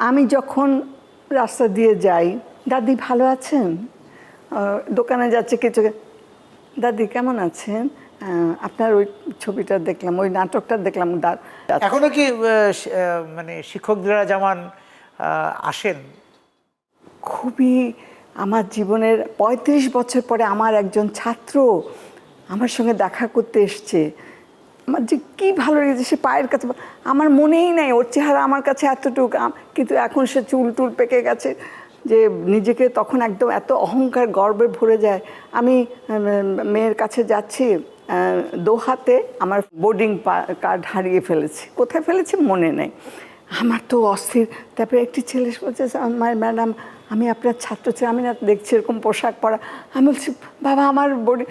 আমি যখন রাস্তা দিয়ে যাই, দাদি ভালো আছেন? দোকানে যাচ্ছে কিছু, দাদি কেমন আছেন? আপনার ওই ছবিটা দেখলাম, ওই নাটকটা দেখলাম। এখনো কি মানে শিক্ষক দিলারা জামান আসেন? খুবই আমার জীবনের ৩৫ বছর পরে আমার একজন ছাত্র আমার সঙ্গে দেখা করতে এসছে। আমার যে কী ভালো লেগেছে, সে পায়ের কাছে, আমার মনেই নাই ওর চেহারা আমার কাছে এতটুকু, কিন্তু এখন সে চুল টুল পেকে গেছে যে নিজেকে তখন একদম এত অহংকার গর্বে ভরে যায়। আমি মেয়ের কাছে যাচ্ছি, দোহাতে আমার বোর্ডিং কার্ড হারিয়ে ফেলেছি, কোথায় ফেলেছি মনে নেই। আমার তো অস্থির। তারপরে একটি ছেলে বলছে, আমার ম্যাডাম আমি আপনার ছাত্র ছিলাম, আমি না দেখছি এরকম পোশাক পরা। আমি বলছি বাবা আমার বোর্ডিং,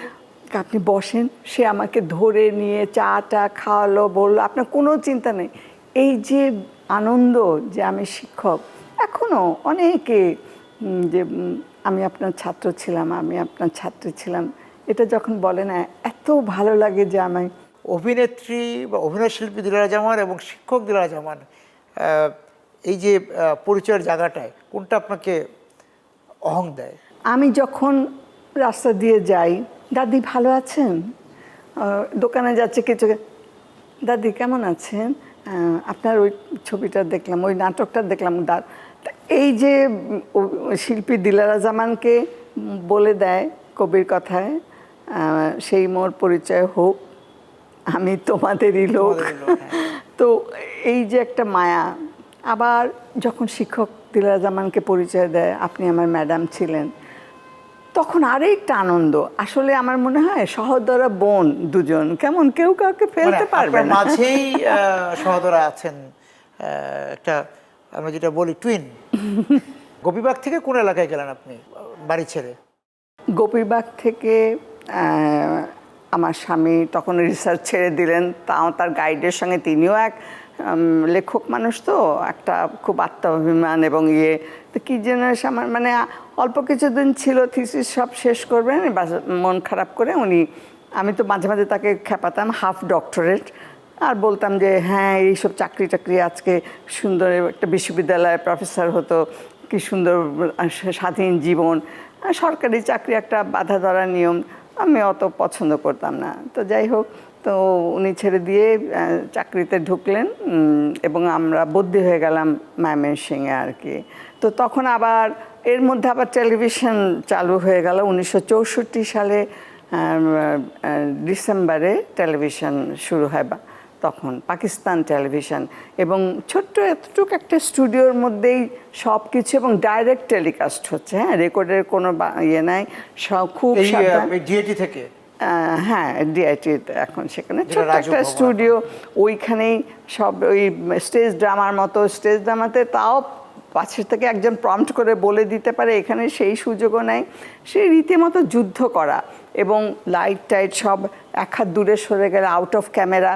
আপনি বসেন। সে আমাকে ধরে নিয়ে চাটা খাওয়ালো, বললো আপনার কোনো চিন্তা নেই। এই যে আনন্দ যে আমি শিক্ষক, এখনও অনেকে যে আমি আপনার ছাত্র ছিলাম, আমি আপনার ছাত্রী ছিলাম, এটা যখন বলে না এত ভালো লাগে যে আমি। অভিনেত্রী বা অভিনয় শিল্পী দিলারা জামান এবং শিক্ষক দিলারা জামান, এই যে পরিচয়ের জায়গাটায় কোনটা আপনাকে অহং দেয়? আমি যখন রাস্তা দিয়ে যাই, দাদি ভালো আছেন? দোকানে যাচ্ছে কিছু, দাদি কেমন আছেন? আপনার ওই ছবিটা দেখলাম, ওই নাটকটা দেখলাম। এই যে শিল্পী দিলারা জামানকে বলে দেয় কবির কথায়, সেই মোর পরিচয় হোক আমি তোমাদেরই লোক। তো এই যে একটা মায়া। আবার যখন শিক্ষক দিলারা জামানকে পরিচয় দেয়, আপনি আমার ম্যাডাম ছিলেন, তখন আরেকটা আনন্দ। আসলে আমার মনে হয় সহোদরা বোন দুজন, কেমন কেউ কাউকে ফেলতে পারবে না। মাঝেই সহোদরা আছেন, একটা আমরা যেটা বলি টুইন। গোপীবাগ থেকে কোন এলাকায় গেলেন আপনি বাড়ি ছেড়ে? গোপীবাগ থেকে আমার স্বামী তখন রিসার্চ ছেড়ে দিলেন, তাও তার গাইডের সঙ্গে, তিনিও এক লেখক মানুষ, তো একটা খুব আত্মাভিমান এবং তো কী যেন আমার মানে অল্প কিছুদিন ছিল, থিসিস সব শেষ করবেন, মন খারাপ করে উনি, আমি তো মাঝে মাঝে তাকে খেপাতাম হাফ ডক্টরেট, আর বলতাম যে হ্যাঁ এইসব চাকরি টাকরি, আজকে সুন্দর একটা বিশ্ববিদ্যালয়ের প্রফেসর হতো, কি সুন্দর স্বাধীন জীবন, সরকারি চাকরি একটা বাধা ধরা নিয়ম, আমি অত পছন্দ করতাম না। তো যাই হোক, তো উনি ছেড়ে দিয়ে চাকরিতে ঢুকলেন এবং আমরা বদলি হয়ে গেলাম ময়মনসিংহে আর কি। তো তখন আবার এর মধ্যে আবার টেলিভিশন চালু হয়ে গেল 1964 সালে ডিসেম্বরে টেলিভিশন শুরু হয়, তখন পাকিস্তান টেলিভিশন, এবং ছোট্ট এতটুকু একটা স্টুডিওর মধ্যেই সব কিছু, এবং ডাইরেক্ট টেলিকাস্ট হচ্ছে, হ্যাঁ রেকর্ডের কোনো ইয়ে নাই, সব খুব ডিআইটি থেকে। হ্যাঁ ডিআইটি এখন সেখানে ছোট্ট একটা স্টুডিও, ওইখানেই সব ওই স্টেজ ড্রামার মতো, স্টেজ ড্রামাতে তাও পাশের থেকে একজন প্রম্পট করে বলে দিতে পারে, এখানে সেই সুযোগও নেই। সেই রীতিমতো যুদ্ধ করা, এবং লাইট টাইট সব এক হাত দূরে সরে গেলে আউট অফ ক্যামেরা,